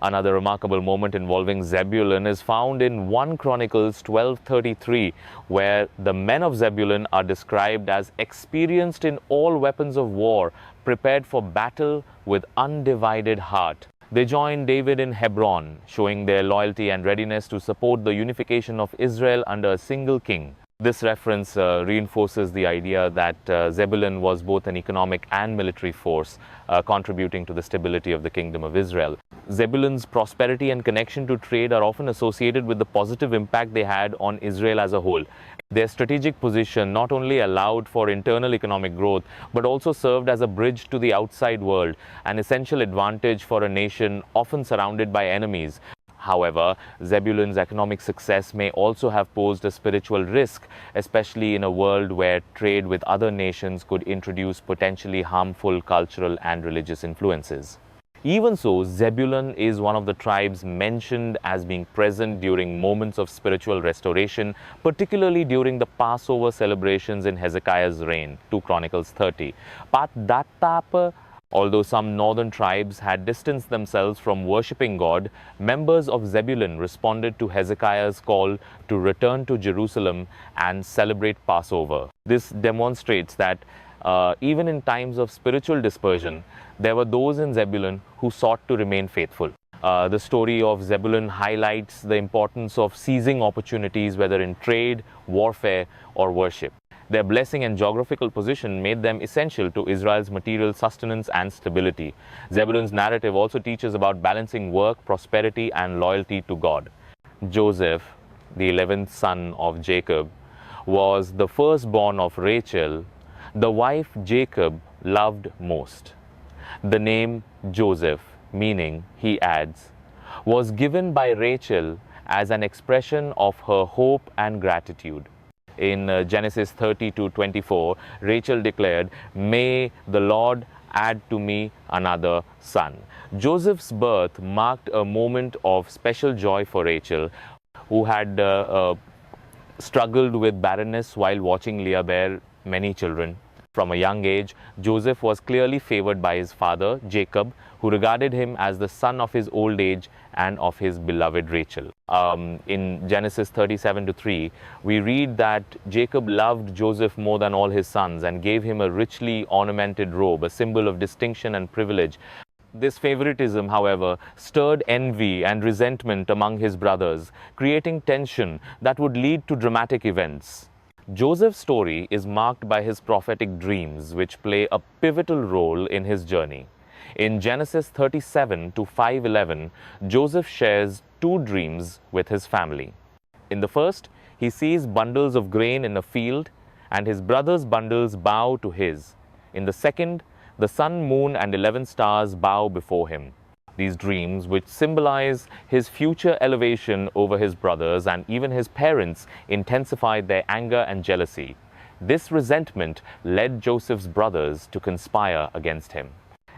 Another remarkable moment involving Zebulun is found in 1 Chronicles 12:33, where the men of Zebulun are described as experienced in all weapons of war, prepared for battle with undivided heart. They joined David in Hebron, showing their loyalty and readiness to support the unification of Israel under a single king. This reference reinforces the idea that Zebulun was both an economic and military force, contributing to the stability of the kingdom of Israel. Zebulun's prosperity and connection to trade are often associated with the positive impact they had on Israel as a whole. Their strategic position not only allowed for internal economic growth, but also served as a bridge to the outside world, an essential advantage for a nation often surrounded by enemies. However, Zebulun's economic success may also have posed a spiritual risk, especially in a world where trade with other nations could introduce potentially harmful cultural and religious influences. Even so, Zebulun is one of the tribes mentioned as being present during moments of spiritual restoration, particularly during the Passover celebrations in Hezekiah's reign, 2 Chronicles 30. Although some northern tribes had distanced themselves from worshipping God, members of Zebulun responded to Hezekiah's call to return to Jerusalem and celebrate Passover. This demonstrates that even in times of spiritual dispersion, there were those in Zebulun who sought to remain faithful. The story of Zebulun highlights the importance of seizing opportunities, whether in trade, warfare, or worship. Their blessing and geographical position made them essential to Israel's material sustenance and stability. Zebulun's narrative also teaches about balancing work, prosperity, and loyalty to God. Joseph, the 11th son of Jacob, was the firstborn of Rachel, the wife Jacob loved most. The name Joseph, meaning he adds, was given by Rachel as an expression of her hope and gratitude. In Genesis 30:24, Rachel declared, "May the Lord add to me another son." Joseph's birth marked a moment of special joy for Rachel, who had struggled with barrenness while watching Leah bear many children. From a young age, Joseph was clearly favored by his father, Jacob, who regarded him as the son of his old age and of his beloved Rachel. In Genesis 37:3, we read that Jacob loved Joseph more than all his sons and gave him a richly ornamented robe, a symbol of distinction and privilege. This favoritism, however, stirred envy and resentment among his brothers, creating tension that would lead to dramatic events. Joseph's story is marked by his prophetic dreams, which play a pivotal role in his journey. In Genesis 37 to 5:11, Joseph shares two dreams with his family. In the first, he sees bundles of grain in a field, and his brother's bundles bow to his. In the second, the sun, moon, and 11 stars bow before him. These dreams, which symbolize his future elevation over his brothers and even his parents, intensified their anger and jealousy. This resentment led Joseph's brothers to conspire against him.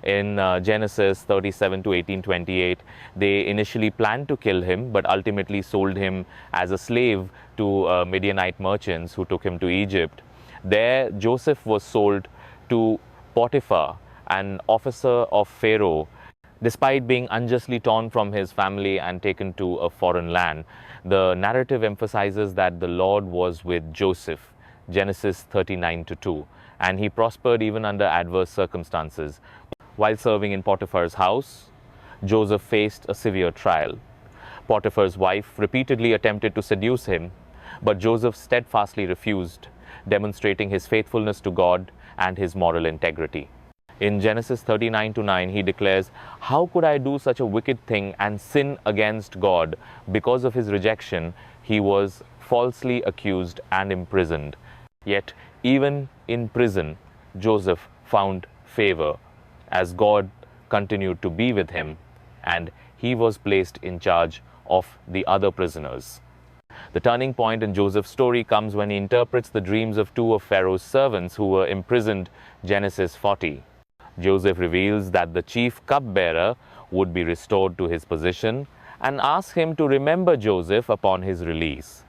In Genesis 37 to 18:28, they initially planned to kill him, but ultimately sold him as a slave to Midianite merchants who took him to Egypt. There, Joseph was sold to Potiphar, an officer of Pharaoh. Despite being unjustly torn from his family and taken to a foreign land, the narrative emphasizes that the Lord was with Joseph, Genesis 39 to 2, and he prospered even under adverse circumstances. While serving in Potiphar's house, Joseph faced a severe trial. Potiphar's wife repeatedly attempted to seduce him, but Joseph steadfastly refused, demonstrating his faithfulness to God and his moral integrity. In Genesis 39 to 9, he declares, "How could I do such a wicked thing and sin against God?" Because of his rejection, he was falsely accused and imprisoned. Yet, even in prison, Joseph found favor as God continued to be with him, and he was placed in charge of the other prisoners. The turning point in Joseph's story comes when he interprets the dreams of two of Pharaoh's servants who were imprisoned, Genesis 40. Joseph reveals that the chief cupbearer would be restored to his position and asks him to remember Joseph upon his release.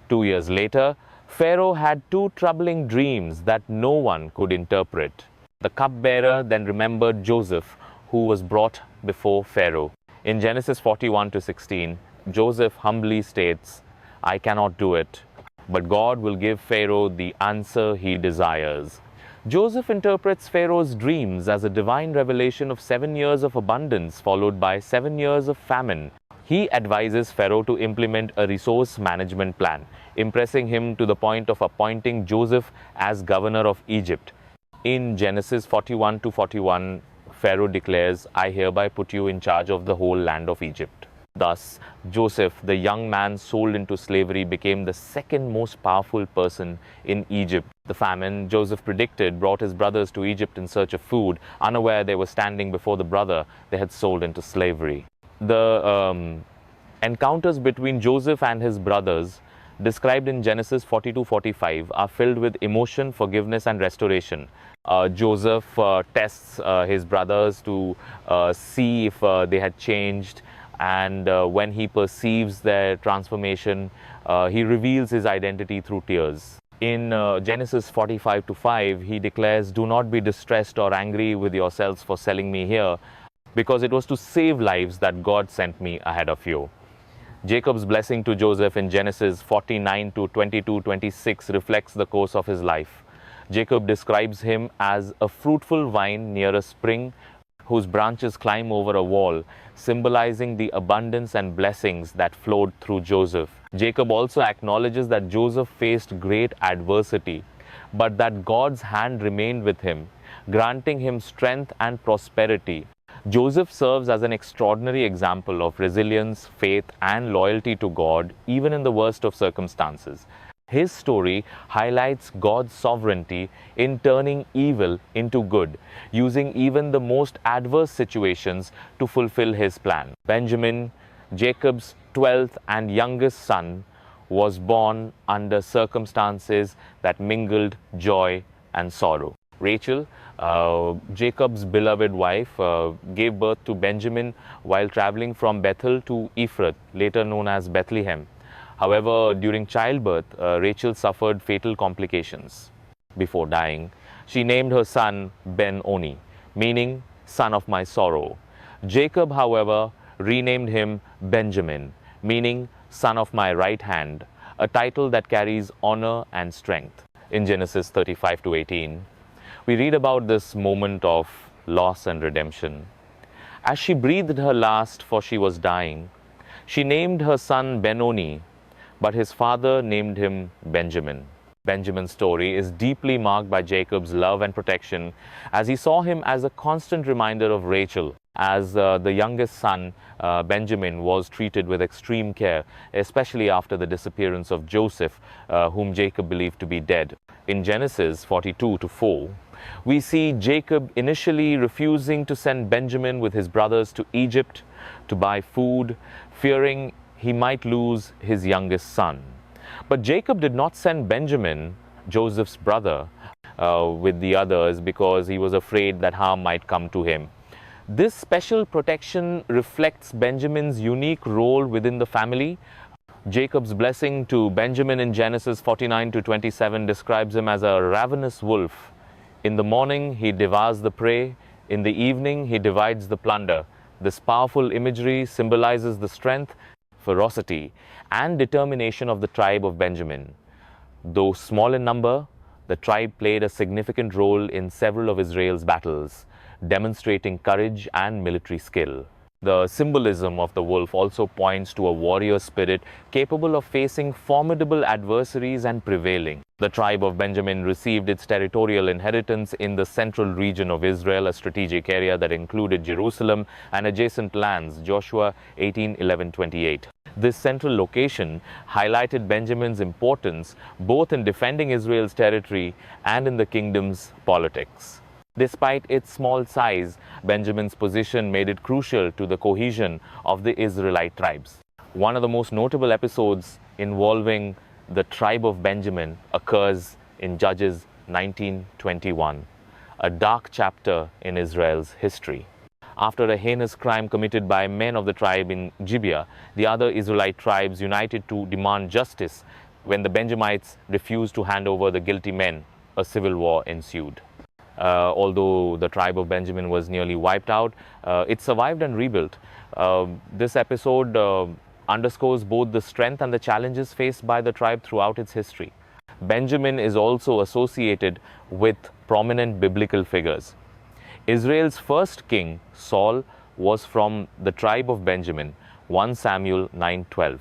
2 years later, Pharaoh had two troubling dreams that no one could interpret. The cupbearer then remembered Joseph, who was brought before Pharaoh. In Genesis 41 to 16, Joseph humbly states, "I cannot do it, but God will give Pharaoh the answer he desires." Joseph interprets Pharaoh's dreams as a divine revelation of 7 years of abundance followed by 7 years of famine. He advises Pharaoh to implement a resource management plan, impressing him to the point of appointing Joseph as governor of Egypt. In Genesis 41 to 41, Pharaoh declares, "I hereby put you in charge of the whole land of Egypt." Thus, Joseph, the young man sold into slavery, became the second most powerful person in Egypt. The famine Joseph predicted brought his brothers to Egypt in search of food, unaware they were standing before the brother they had sold into slavery. The encounters between Joseph and his brothers, described in Genesis 42-45, are filled with emotion, forgiveness, and restoration. Joseph tests his brothers to see if they had changed, and when he perceives their transformation, he reveals his identity through tears. In Genesis 45-5, he declares, "Do not be distressed or angry with yourselves for selling me here, because it was to save lives that God sent me ahead of you." Jacob's blessing to Joseph in Genesis 49 to 22-26 reflects the course of his life. Jacob describes him as a fruitful vine near a spring whose branches climb over a wall, symbolizing the abundance and blessings that flowed through Joseph. Jacob also acknowledges that Joseph faced great adversity, but that God's hand remained with him, granting him strength and prosperity. Joseph serves as an extraordinary example of resilience, faith, and loyalty to God, even in the worst of circumstances. His story highlights God's sovereignty in turning evil into good, using even the most adverse situations to fulfill his plan. Benjamin, Jacob's 12th and youngest son, was born under circumstances that mingled joy and sorrow. Rachel, Jacob's beloved wife, gave birth to Benjamin while traveling from Bethel to Ephrath, later known as Bethlehem. However, during childbirth, Rachel suffered fatal complications. Before dying, she named her son Ben-Oni, meaning son of my sorrow. Jacob, however, renamed him Benjamin, meaning son of my right hand, a title that carries honor and strength. In Genesis 35-18, we read about this moment of loss and redemption. As she breathed her last, for she was dying, she named her son Ben-Oni, but his father named him Benjamin. Benjamin's story is deeply marked by Jacob's love and protection, as he saw him as a constant reminder of Rachel. As the youngest son, Benjamin was treated with extreme care, especially after the disappearance of Joseph, whom Jacob believed to be dead. In Genesis 42-4, we see Jacob initially refusing to send Benjamin with his brothers to Egypt to buy food, fearing he might lose his youngest son. But Jacob did not send Benjamin, Joseph's brother, with the others because he was afraid that harm might come to him. This special protection reflects Benjamin's unique role within the family. Jacob's blessing to Benjamin in Genesis 49-27 describes him as a ravenous wolf. In the morning, he devours the prey. In the evening, he divides the plunder. This powerful imagery symbolizes the strength, ferocity, and determination of the tribe of Benjamin. Though small in number, the tribe played a significant role in several of Israel's battles, demonstrating courage and military skill. The symbolism of the wolf also points to a warrior spirit capable of facing formidable adversaries and prevailing. The tribe of Benjamin received its territorial inheritance in the central region of Israel, a strategic area that included Jerusalem and adjacent lands, Joshua 18:11-28. This central location highlighted Benjamin's importance both in defending Israel's territory and in the kingdom's politics. Despite its small size, Benjamin's position made it crucial to the cohesion of the Israelite tribes. One of the most notable episodes involving the tribe of Benjamin occurs in Judges 19:21, a dark chapter in Israel's history. After a heinous crime committed by men of the tribe in Gibeah, the other Israelite tribes united to demand justice. When the Benjamites refused to hand over the guilty men, a civil war ensued. Although the tribe of Benjamin was nearly wiped out, it survived and rebuilt. This episode underscores both the strength and the challenges faced by the tribe throughout its history. Benjamin is also associated with prominent biblical figures. Israel's first king, Saul, was from the tribe of Benjamin, 1 Samuel 9:12.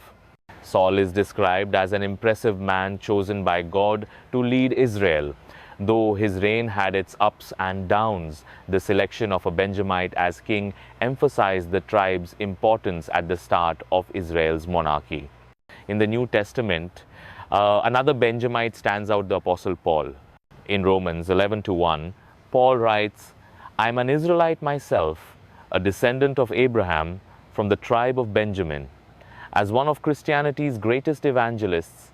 Saul is described as an impressive man chosen by God to lead Israel. Though his reign had its ups and downs, the selection of a Benjamite as king emphasized the tribe's importance at the start of Israel's monarchy. In the New Testament, another Benjamite stands out, the Apostle Paul. In Romans 11:1, Paul writes, "I am an Israelite myself, a descendant of Abraham from the tribe of Benjamin." As one of Christianity's greatest evangelists,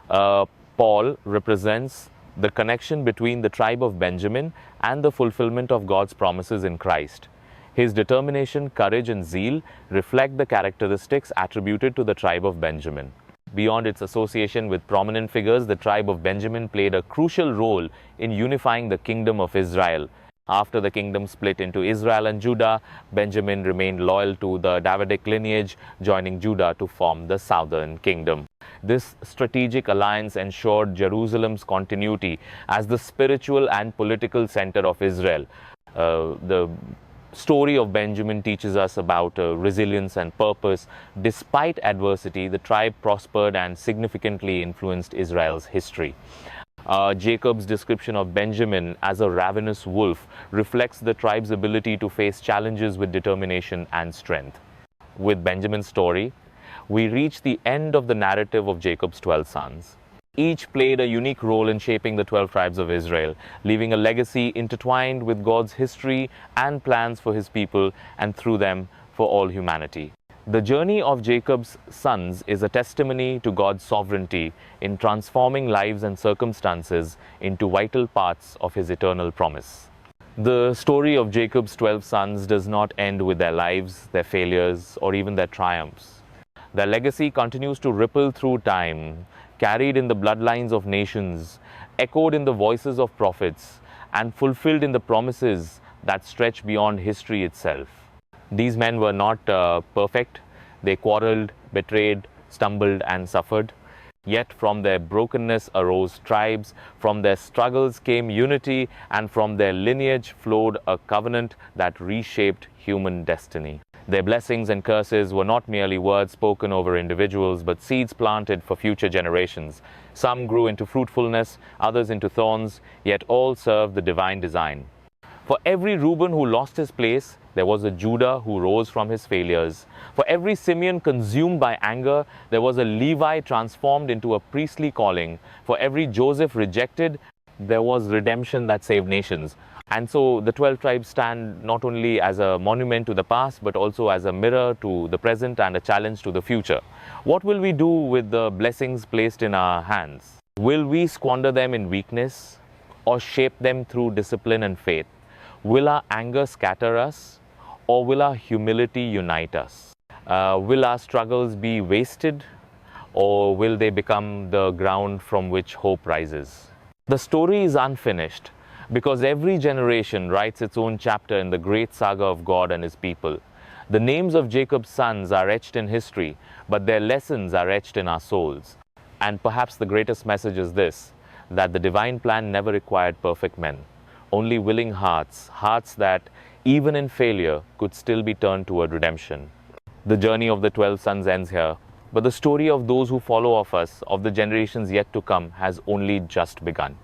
Paul represents the connection between the tribe of Benjamin and the fulfillment of God's promises in Christ. His determination, courage, and zeal reflect the characteristics attributed to the tribe of Benjamin. Beyond its association with prominent figures, the tribe of Benjamin played a crucial role in unifying the kingdom of Israel. After the kingdom split into Israel and Judah, Benjamin remained loyal to the Davidic lineage, joining Judah to form the southern kingdom. This strategic alliance ensured Jerusalem's continuity as the spiritual and political center of Israel. The story of Benjamin teaches us about resilience and purpose. Despite adversity, the tribe prospered and significantly influenced Israel's history. Jacob's description of Benjamin as a ravenous wolf reflects the tribe's ability to face challenges with determination and strength. With Benjamin's story, we reach the end of the narrative of Jacob's 12 sons. Each played a unique role in shaping the 12 tribes of Israel, leaving a legacy intertwined with God's history and plans for his people and through them for all humanity. The journey of Jacob's sons is a testimony to God's sovereignty in transforming lives and circumstances into vital parts of his eternal promise. The story of Jacob's 12 sons does not end with their lives, their failures, or even their triumphs. Their legacy continues to ripple through time, carried in the bloodlines of nations, echoed in the voices of prophets, and fulfilled in the promises that stretch beyond history itself. These men were not perfect. They quarreled, betrayed, stumbled, and suffered. Yet from their brokenness arose tribes, from their struggles came unity, and from their lineage flowed a covenant that reshaped human destiny. Their blessings and curses were not merely words spoken over individuals, but seeds planted for future generations. Some grew into fruitfulness, others into thorns, yet all served the divine design. For every Reuben who lost his place, there was a Judah who rose from his failures. For every Simeon consumed by anger, there was a Levi transformed into a priestly calling. For every Joseph rejected, there was redemption that saved nations. And so the 12 tribes stand not only as a monument to the past, but also as a mirror to the present and a challenge to the future. What will we do with the blessings placed in our hands? Will we squander them in weakness or shape them through discipline and faith? Will our anger scatter us, or will our humility unite us? Will our struggles be wasted, or will they become the ground from which hope rises? The story is unfinished because every generation writes its own chapter in the great saga of God and His people. The names of Jacob's sons are etched in history, but their lessons are etched in our souls. And perhaps the greatest message is this, that the divine plan never required perfect men. Only willing hearts, hearts that, even in failure, could still be turned toward redemption. The journey of the 12 sons ends here, but the story of those who follow of us, of the generations yet to come, has only just begun.